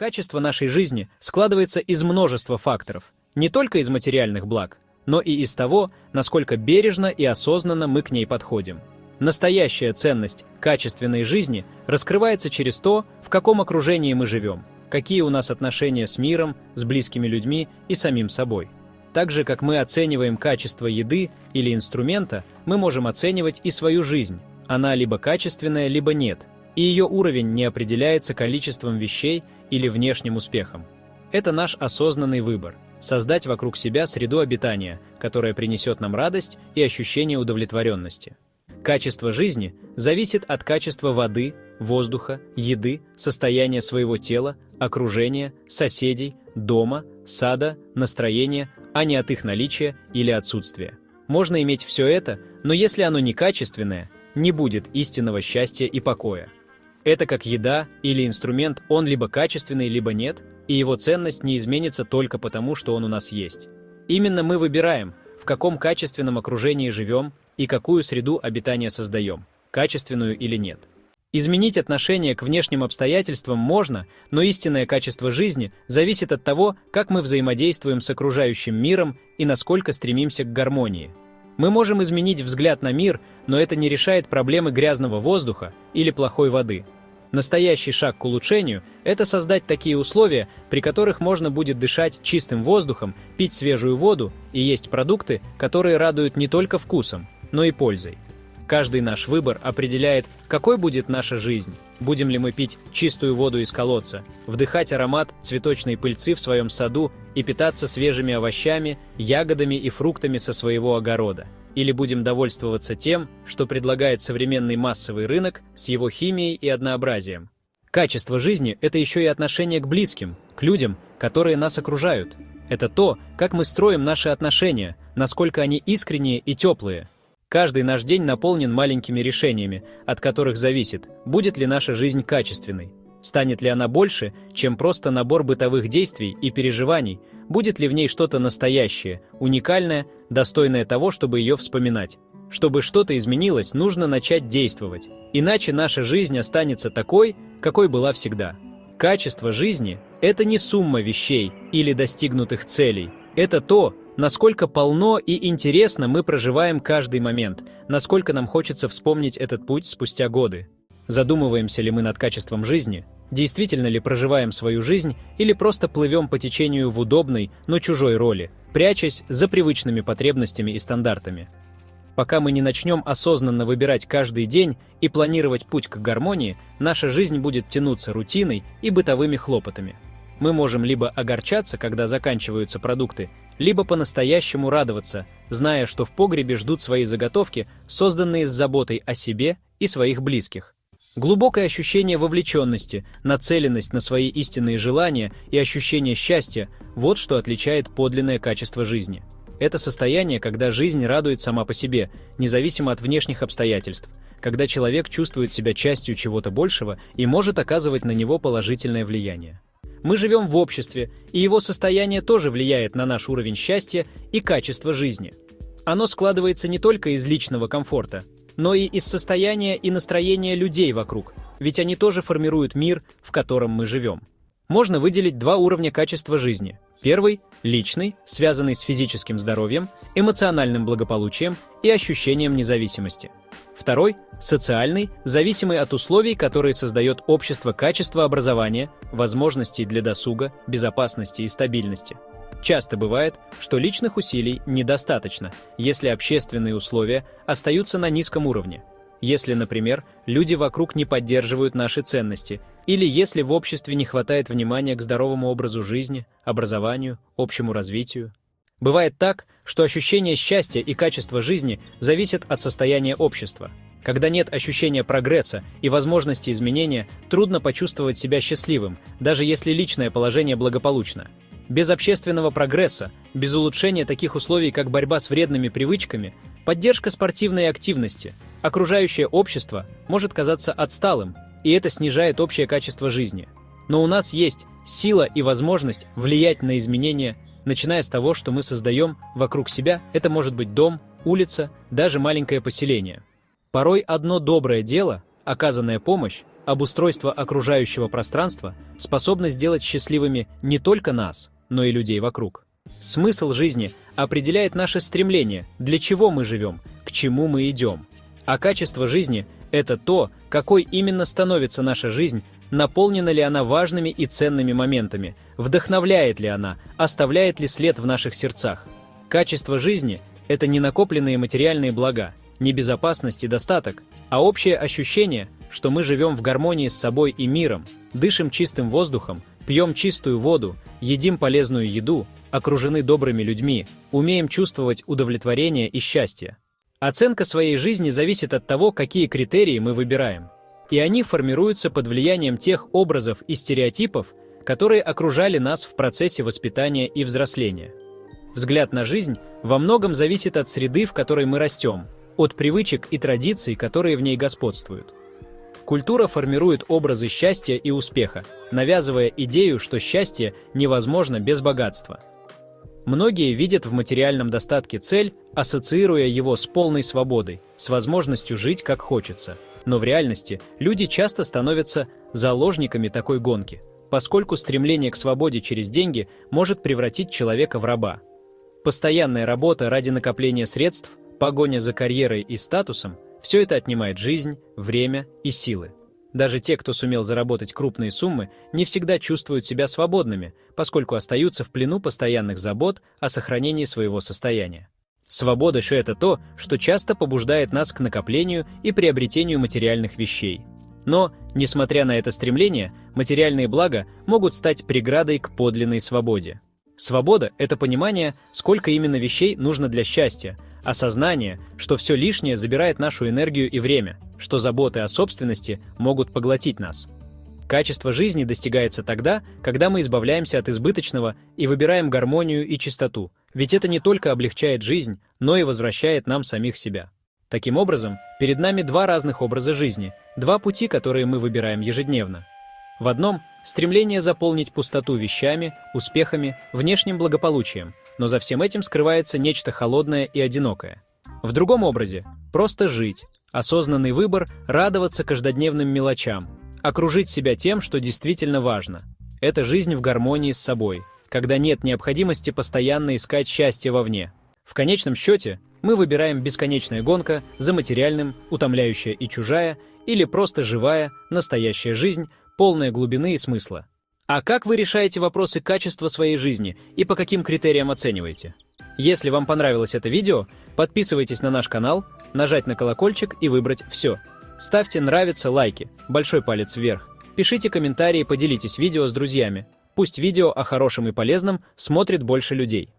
Качество нашей жизни складывается из множества факторов, не только из материальных благ, но и из того, насколько бережно и осознанно мы к ней подходим. Настоящая ценность качественной жизни раскрывается через то, в каком окружении мы живем, какие у нас отношения с миром, с близкими людьми и самим собой. Так же, как мы оцениваем качество еды или инструмента, мы можем оценивать и свою жизнь. Она либо качественная, либо нет, и ее уровень не определяется количеством вещей или внешним успехом. Это наш осознанный выбор – создать вокруг себя среду обитания, которая принесет нам радость и ощущение удовлетворенности. Качество жизни зависит от качества воды, воздуха, еды, состояния своего тела, окружения, соседей, дома, сада, настроения, а не от их наличия или отсутствия. Можно иметь все это, но если оно некачественное, не будет истинного счастья и покоя. Это как еда или инструмент, он либо качественный, либо нет, и его ценность не изменится только потому, что он у нас есть. Именно мы выбираем, в каком качественном окружении живем и какую среду обитания создаем, качественную или нет. Изменить отношение к внешним обстоятельствам можно, но истинное качество жизни зависит от того, как мы взаимодействуем с окружающим миром и насколько стремимся к гармонии. Мы можем изменить взгляд на мир, но это не решает проблемы грязного воздуха или плохой воды. Настоящий шаг к улучшению – это создать такие условия, при которых можно будет дышать чистым воздухом, пить свежую воду и есть продукты, которые радуют не только вкусом, но и пользой. Каждый наш выбор определяет, какой будет наша жизнь. Будем ли мы пить чистую воду из колодца, вдыхать аромат цветочной пыльцы в своем саду и питаться свежими овощами, ягодами и фруктами со своего огорода. Или будем довольствоваться тем, что предлагает современный массовый рынок с его химией и однообразием. Качество жизни – это еще и отношение к близким, к людям, которые нас окружают. Это то, как мы строим наши отношения, насколько они искренние и теплые. Каждый наш день наполнен маленькими решениями, от которых зависит, будет ли наша жизнь качественной. Станет ли она больше, чем просто набор бытовых действий и переживаний, будет ли в ней что-то настоящее, уникальное, достойное того, чтобы ее вспоминать. Чтобы что-то изменилось, нужно начать действовать. Иначе наша жизнь останется такой, какой была всегда. Качество жизни – это не сумма вещей или достигнутых целей. Это то, насколько полно и интересно мы проживаем каждый момент, насколько нам хочется вспомнить этот путь спустя годы. Задумываемся ли мы над качеством жизни? Действительно ли проживаем свою жизнь или просто плывем по течению в удобной, но чужой роли, прячась за привычными потребностями и стандартами? Пока мы не начнем осознанно выбирать каждый день и планировать путь к гармонии, наша жизнь будет тянуться рутиной и бытовыми хлопотами. Мы можем либо огорчаться, когда заканчиваются продукты, либо по-настоящему радоваться, зная, что в погребе ждут свои заготовки, созданные с заботой о себе и своих близких. Глубокое ощущение вовлеченности, нацеленность на свои истинные желания и ощущение счастья – вот что отличает подлинное качество жизни. Это состояние, когда жизнь радует сама по себе, независимо от внешних обстоятельств, когда человек чувствует себя частью чего-то большего и может оказывать на него положительное влияние. Мы живем в обществе, и его состояние тоже влияет на наш уровень счастья и качества жизни. Оно складывается не только из личного комфорта, но и из состояния и настроения людей вокруг, ведь они тоже формируют мир, в котором мы живем. Можно выделить два уровня качества жизни. Первый – личный, связанный с физическим здоровьем, эмоциональным благополучием и ощущением независимости. Второй – социальный, зависимый от условий, которые создает общество качества образования, возможностей для досуга, безопасности и стабильности. Часто бывает, что личных усилий недостаточно, если общественные условия остаются на низком уровне. Если, например, люди вокруг не поддерживают наши ценности, или если в обществе не хватает внимания к здоровому образу жизни, образованию, общему развитию. Бывает так, что ощущение счастья и качества жизни зависят от состояния общества. Когда нет ощущения прогресса и возможности изменения, трудно почувствовать себя счастливым, даже если личное положение благополучно. Без общественного прогресса, без улучшения таких условий, как борьба с вредными привычками, поддержка спортивной активности, окружающее общество может казаться отсталым, и это снижает общее качество жизни. Но у нас есть сила и возможность влиять на изменения, начиная с того, что мы создаем вокруг себя. Это может быть дом, улица, даже маленькое поселение. Порой одно доброе дело, оказанная помощь, обустройство окружающего пространства способно сделать счастливыми не только нас, но и людей вокруг. Смысл жизни определяет наше стремление, для чего мы живем, к чему мы идем. А качество жизни – это то, какой именно становится наша жизнь, наполнена ли она важными и ценными моментами, вдохновляет ли она, оставляет ли след в наших сердцах. Качество жизни – это не накопленные материальные блага, не безопасность и достаток, а общее ощущение, что мы живем в гармонии с собой и миром, дышим чистым воздухом, пьем чистую воду, едим полезную еду, окружены добрыми людьми, умеем чувствовать удовлетворение и счастье. Оценка своей жизни зависит от того, какие критерии мы выбираем. И они формируются под влиянием тех образов и стереотипов, которые окружали нас в процессе воспитания и взросления. Взгляд на жизнь во многом зависит от среды, в которой мы растем, от привычек и традиций, которые в ней господствуют. Культура формирует образы счастья и успеха, навязывая идею, что счастье невозможно без богатства. Многие видят в материальном достатке цель, ассоциируя его с полной свободой, с возможностью жить как хочется. Но в реальности люди часто становятся заложниками такой гонки, поскольку стремление к свободе через деньги может превратить человека в раба. Постоянная работа ради накопления средств, погоня за карьерой и статусом – все это отнимает жизнь, время и силы. Даже те, кто сумел заработать крупные суммы, не всегда чувствуют себя свободными, поскольку остаются в плену постоянных забот о сохранении своего состояния. Свобода же – это то, что часто побуждает нас к накоплению и приобретению материальных вещей. Но, несмотря на это стремление, материальные блага могут стать преградой к подлинной свободе. Свобода – это понимание, сколько именно вещей нужно для счастья, осознание, что все лишнее забирает нашу энергию и время, что заботы о собственности могут поглотить нас. Качество жизни достигается тогда, когда мы избавляемся от избыточного и выбираем гармонию и чистоту, ведь это не только облегчает жизнь, но и возвращает нам самих себя. Таким образом, перед нами два разных образа жизни, два пути, которые мы выбираем ежедневно. В одном – стремление заполнить пустоту вещами, успехами, внешним благополучием, но за всем этим скрывается нечто холодное и одинокое. В другом образе – просто жить, осознанный выбор радоваться каждодневным мелочам, окружить себя тем, что действительно важно. Это жизнь в гармонии с собой, когда нет необходимости постоянно искать счастье вовне. В конечном счете, мы выбираем бесконечная гонка за материальным, утомляющая и чужая, или просто живая, настоящая жизнь, полная глубины и смысла. А как вы решаете вопросы качества своей жизни и по каким критериям оцениваете? Если вам понравилось это видео, подписывайтесь на наш канал, нажать на колокольчик и выбрать «Все». Ставьте нравится, лайки, большой палец вверх. Пишите комментарии, поделитесь видео с друзьями. Пусть видео о хорошем и полезном смотрит больше людей.